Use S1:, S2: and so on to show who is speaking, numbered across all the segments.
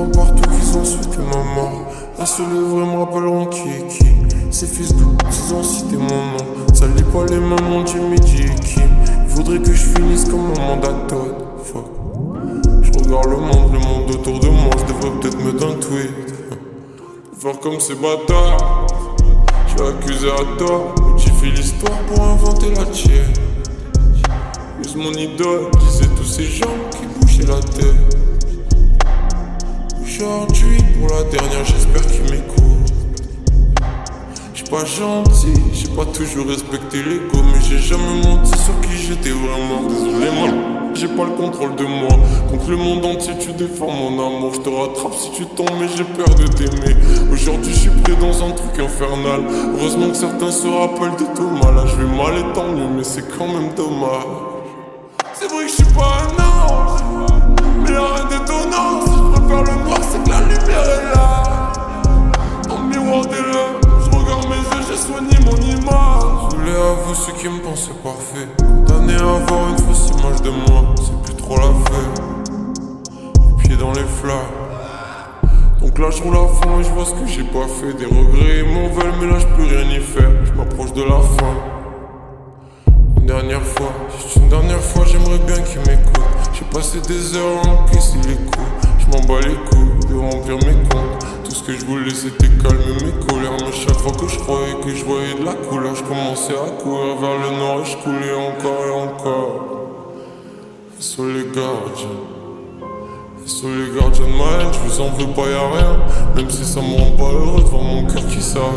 S1: T'entends partout qu'ils ont suivi ma mort. Un seul vrai me rappelleront qui est qui. Ces fils d'où, ils ont cité mon nom. Ça lit pas les mêmes mon Jimmy G et Kim. Ils voudraient que je finisse comme un mandat Todd. Fuck. Je regarde le monde autour de moi. Je devrais peut-être mettre un tweet. Faire comme ces bâtards. Je suis accusé à tort. Modifie l'histoire pour inventer la tienne. Use mon idole, disais tous ces gens qui bouchaient la tête. Aujourd'hui, pour la dernière, j'espère qu'ils m'écoutent. J'suis pas gentil, j'ai pas toujours respecté l'ego, mais j'ai jamais menti sur qui j'étais vraiment. Désolé, moi, j'ai pas le contrôle de moi. Contre le monde entier, tu défends mon amour. Je te rattrape si tu tombes, mais j'ai peur de t'aimer. Aujourd'hui, je suis pris dans un truc infernal. Heureusement que certains se rappellent de Thomas. Là, je vais mal et tant mieux, mais c'est quand même dommage. C'est vrai que je suis pas un ange, mais y'a rien d'étonnant. Si je préfère le noir, c'est que la lumière est là. Dans le miroir des lèvres, je regarde mes yeux, j'ai soigné mon image. Je voulais avouer ceux qui me pensaient parfait. Condamné à avoir une fausse image de moi, c'est plus trop la fête. Les pieds dans les flammes. Donc là je roule à fond et je vois ce que j'ai pas fait. Des regrets m'en veulent, mais là je peux rien y faire. Je m'approche de la fin. Une dernière fois, juste une dernière fois, j'aimerais bien qu'ils m'écoutent. J'ai passé des heures à encaisser les coups. Je m'en bats les couilles de remplir mes comptes. Tout ce que je voulais c'était calmer mes colères. Mais chaque fois que je croyais que je voyais de la couleur, je commençais à courir vers le nord et je coulais encore et encore. Et sur les gardiens, et sur les gardiens de ma haine, je vous en veux pas, y'a rien. Même si ça me rend pas heureux de voir mon cœur qui s'arrête.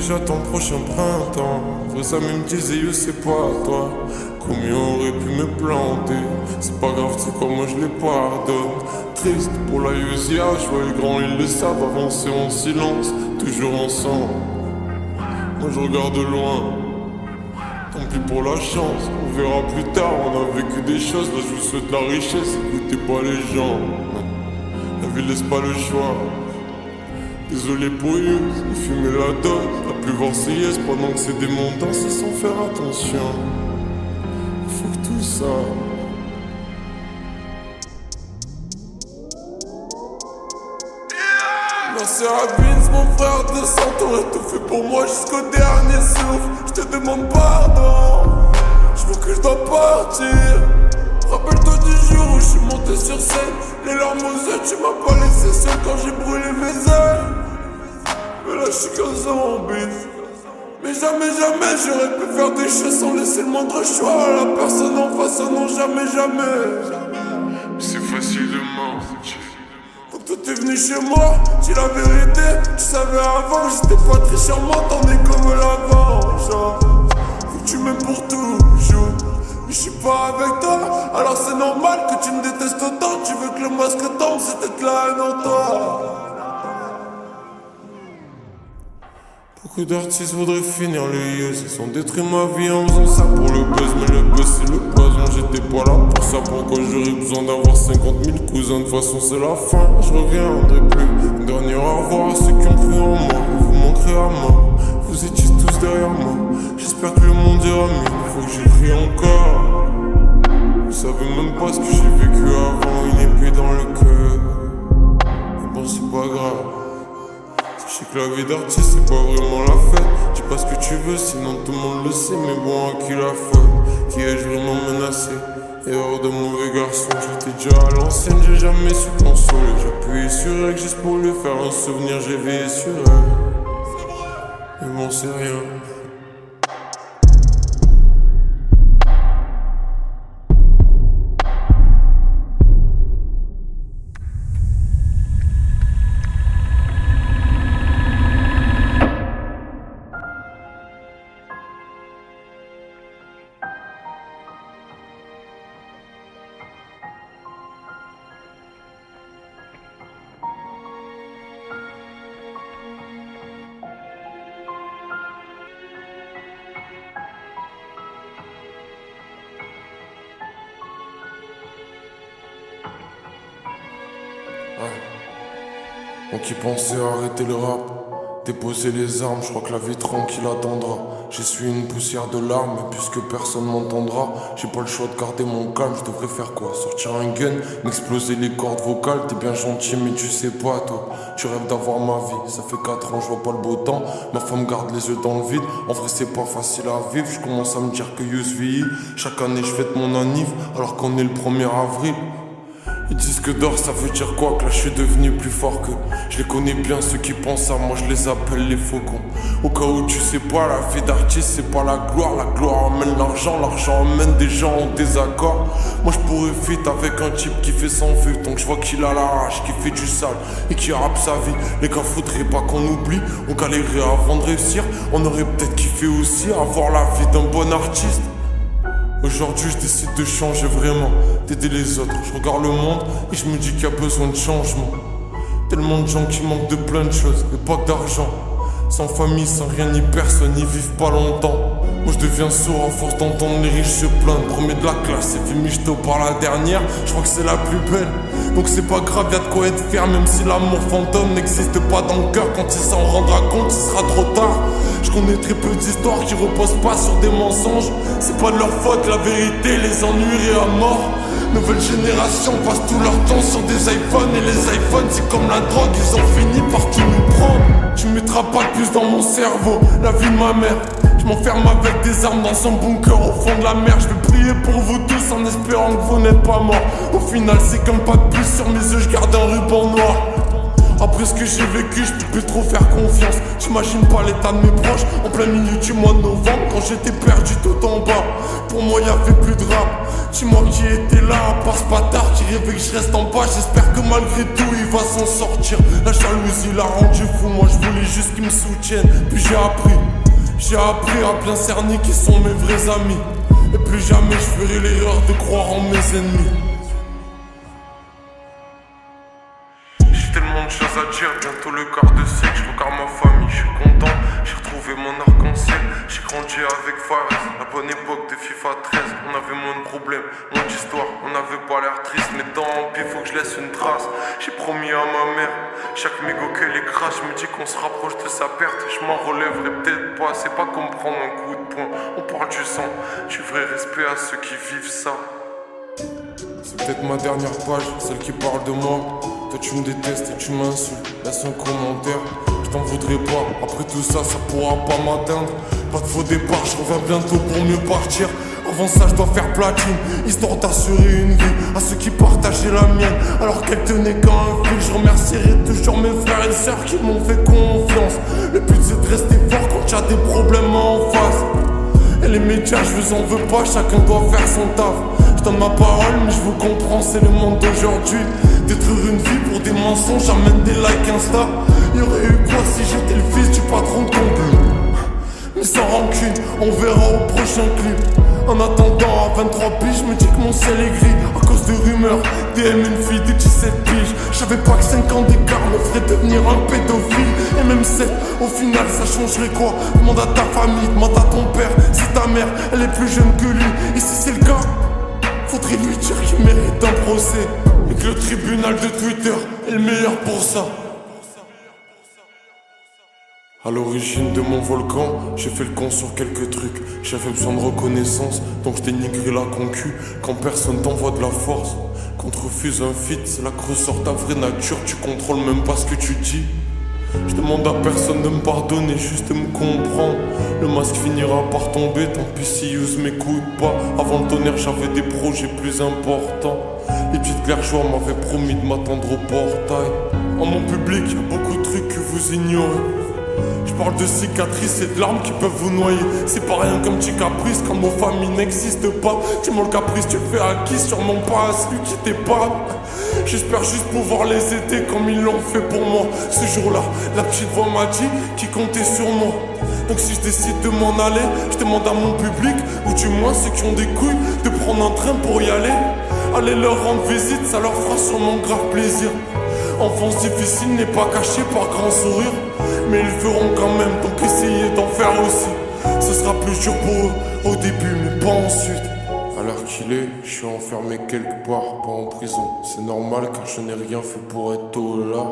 S1: J'attends le prochain printemps. Vos amis me disaient yo c'est pas toi. Combien aurait pu me planter. C'est pas grave, c'est quoi, moi je les pardonne. Triste pour la Yosia, je vois les grands, ils le savent. Avancer en silence, toujours ensemble. Moi je regarde loin. Tant pis pour la chance, on verra plus tard. On a vécu des choses, là je vous souhaite la richesse. Écoutez pas les gens, la vie laisse pas le choix. Désolé pour eux, fumer la dose, la plus voir ses yes pendant que c'est des montants, c'est sans faire attention. Faut que tout ça. Merci à Vince, mon frère de sang, t'aurais tout fait pour moi jusqu'au dernier souffle. Je te demande pardon, je vois que je dois partir. Rappelle-toi du jour où je suis monté sur scène. Les larmes aux yeux, tu m'as pas laissé seul quand j'ai brûlé mes ailes. Mais là je suis qu'un zombie. Mais jamais, jamais j'aurais pu faire des choses sans laisser le moindre choix à la personne en face, non jamais, jamais. C'est facile de mentir. Donc toi t'es venu chez moi, dis la vérité. Tu savais avant que j'étais pas très charmant, t'en es comme la vengeance. Faut que tu m'aimes pour toujours. Mais je suis pas avec toi, alors c'est normal que tu me détestes autant. Tu veux que le masque tombe, c'est peut-être la haine en toi. Beaucoup d'artistes voudraient finir les yeux. Ils ont détruit ma vie en faisant ça pour le buzz. Mais le buzz c'est le poison, j'étais pas là pour ça. Pourquoi j'aurais besoin d'avoir 50 000 cousins? De toute façon c'est la fin, je reviendrai plus. Une dernière au revoir à ceux qui ont cru en moi. Vous manquerez à moi, vous étiez tous derrière moi. J'espère que le monde ira mieux, il faut que j'écris encore. Vous savez même pas ce que j'ai vécu avant. Une épée dans le cœur. Mais bon c'est pas grave. Je sais que la vie d'artiste c'est pas vraiment la fête. Dis pas ce que tu veux sinon tout le monde le sait. Mais bon à qui la faute? Qui ai-je vraiment menacé? Erreur de mauvais garçon, j'étais déjà à l'ancienne. J'ai jamais su consoler. J'appuyais sur elle juste pour lui faire un souvenir. J'ai veillé sur elle. Mais bon c'est rien. Donc ils pensaient arrêter le rap. Déposer les armes, je crois que la vie tranquille attendra. J'essuie une poussière de larmes, et puisque personne m'entendra, j'ai pas le choix de garder mon calme, je devrais faire quoi? Sortir un gun, m'exploser les cordes vocales, t'es bien gentil mais tu sais pas toi. Tu rêves d'avoir ma vie, ça fait 4 ans je vois pas le beau temps. Ma femme garde les yeux dans le vide, en vrai c'est pas facile à vivre. Je commence à me dire que Yous vieillit, chaque année je fête mon anniv, alors qu'on est le 1er avril. Ils disent que d'or ça veut dire quoi? Que là je suis devenu plus fort que. Je les connais bien ceux qui pensent à moi, je les appelle les faucons. Au cas où tu sais pas, la vie d'artiste c'est pas la gloire amène l'argent amène des gens en désaccord. Moi je pourrais fit avec un type qui fait 100 vues, donc je vois qu'il a la rage, qui fait du sale et qui rappe sa vie. Les gars faudrait pas qu'on oublie, on galérait avant de réussir, on aurait peut-être kiffé aussi avoir la vie d'un bon artiste. Aujourd'hui je décide de changer vraiment, d'aider les autres. Je regarde le monde et je me dis qu'il y a besoin de changement. Tellement de gens qui manquent de plein de choses, mais pas d'argent. Sans famille, sans rien ni personne, ils vivent pas longtemps. Moi je deviens sourd à force d'entendre les riches se plaindre. Premier de la classe, c'est fait michto par la dernière, je crois que c'est la plus belle. Donc c'est pas grave, y'a de quoi être fier, même si l'amour fantôme n'existe pas dans le cœur. Quand il s'en rendra compte, ce sera trop tard. Je connais très peu d'histoires qui reposent pas sur des mensonges. C'est pas de leur faute, la vérité les ennuierait à mort. Nouvelle génération passe tout leur temps sur des iPhones. Et les iPhones c'est comme la drogue, ils ont fini par tout nous prendre. Tu mettras pas de plus dans mon cerveau, la vie de ma mère. Je m'enferme avec des armes dans un bunker au fond de la mer. Je vais prier pour vous tous en espérant que vous n'êtes pas morts. Au final c'est comme pas de plus sur mes yeux, je garde un ruban noir. Après ce que j'ai vécu, je peux plus trop faire confiance. J'imagine pas l'état de mes proches en plein milieu du mois de novembre, quand j'étais perdu tout en bas. Pour moi y'avait plus de rap. Dis-moi qui était là à part ce bâtard qui rêvait que je reste en bas. J'espère que malgré tout il va s'en sortir. La jalousie l'a rendu fou, moi je voulais juste qu'il me soutienne. Puis j'ai appris à bien cerner qui sont mes vrais amis. Et plus jamais je ferai l'erreur de croire en mes ennemis. J'ai tellement de choses à dire, bientôt le quart de siècle. Je regarde ma famille, je suis content. J'ai retrouvé mon arc-en-ciel. J'ai grandi avec Fares, la bonne époque de FIFA 13. On avait moins de problèmes, moins d'histoire. On n'avait pas l'air triste, mais tant pis, faut que je laisse une trace. J'ai promis à ma mère, chaque mégot qu'elle écrase. Je me dis qu'on se rapproche de sa perte. Je m'en relèverai peut-être pas, c'est pas comme prendre un coup de poing. On parle du sang, du vrai respect à ceux qui vivent ça. C'est peut-être ma dernière page, celle qui parle de moi. Toi tu me détestes et tu m'insultes, laisse un commentaire. Je t'en voudrais pas, après tout ça, ça pourra pas m'atteindre. Pas de faux départ, je reviens bientôt pour mieux partir. Avant ça je dois faire platine, histoire d'assurer une vie à ceux qui partageaient la mienne, alors qu'elle tenait qu'à un fil. Je remercierai toujours mes frères et sœurs qui m'ont fait confiance. Le but c'est de rester fort quand y'a des problèmes en face. Et les médias je vous en veux pas, chacun doit faire son taf. Je donne ma parole mais je vous comprends, c'est le monde d'aujourd'hui. Détruire une vie pour des mensonges, j'amène des likes Insta. Y'aurait eu quoi si j'étais le fils du patron de Comble? Mais sans rancune, on verra au prochain clip. En attendant, à 23 piges, je me dis que mon ciel est gris à cause de rumeurs, DM une fille de 17 piges. Je savais pas que 5 ans d'écart me ferait devenir un pédophile. Et même 7, au final ça changerait quoi? Demande à ta famille, demande à ton père si ta mère, elle est plus jeune que lui. Et si c'est le cas, faudrait lui dire qu'il mérite un procès. Et que le tribunal de Twitter est le meilleur pour ça. À l'origine de mon volcan, j'ai fait le con sur quelques trucs. J'avais besoin de reconnaissance, donc je dénigrais la concu. Quand personne t'envoie de la force, quand tu refuses un feat, c'est là que ressort ta vraie nature. Tu contrôles même pas ce que tu dis. Je demande à personne de me pardonner, juste de me comprendre. Le masque finira par tomber, tant pis si Yous m'écoute pas. Avant le tonnerre j'avais des projets plus importants. Les petites clairjoies m'avaient promis de m'attendre au portail. En mon public, y'a beaucoup de trucs que vous ignorez. Je parle de cicatrices et de larmes qui peuvent vous noyer. C'est pas rien comme petit caprice quand nos familles n'existent pas. Dis-moi le caprice tu le fais à qui? Sûrement pas à celui qui t'épargne. J'espère juste pouvoir les aider comme ils l'ont fait pour moi. Ce jour-là, la petite voix m'a dit qu'il comptait sur moi. Donc si je décide de m'en aller, je demande à mon public, ou du moins ceux qui ont des couilles, de prendre un train pour y aller. Allez leur rendre visite, ça leur fera sûrement grave plaisir. Enfance difficile n'est pas cachée par grand sourire, mais ils le feront quand même, donc essayez d'en faire aussi. Ce sera plus dur pour eux au début, mais pas ensuite. À l'heure qu'il est, je suis enfermé quelque part, pas en prison. C'est normal car je n'ai rien fait pour être tôt là.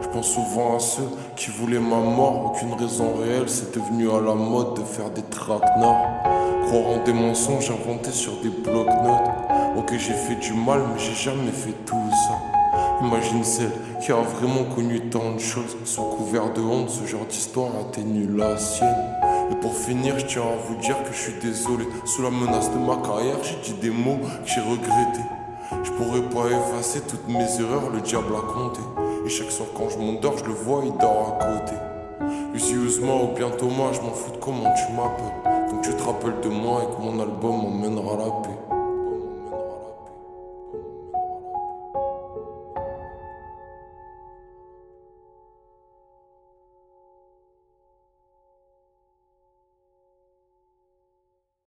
S1: Je pense souvent à ceux qui voulaient ma mort. Aucune raison réelle, c'est devenu à la mode de faire des traquenards. Croire en des mensonges inventés sur des blocs-notes. Ok, j'ai fait du mal, mais j'ai jamais fait tout ça. Imagine celle qui a vraiment connu tant de choses. Sous couvert de honte, ce genre d'histoire atténue la sienne. Et pour finir, je tiens à vous dire que je suis désolé. Sous la menace de ma carrière, j'ai dit des mots que j'ai regrettés. Je pourrais pas effacer toutes mes erreurs, le diable a compté. Et chaque soir quand je m'endors, je le vois, il dort à côté. Lucie Ousma ou bien Thomas, je m'en fous de comment tu m'appelles. Donc tu te rappelles de moi et que mon album m'emmènera la paix.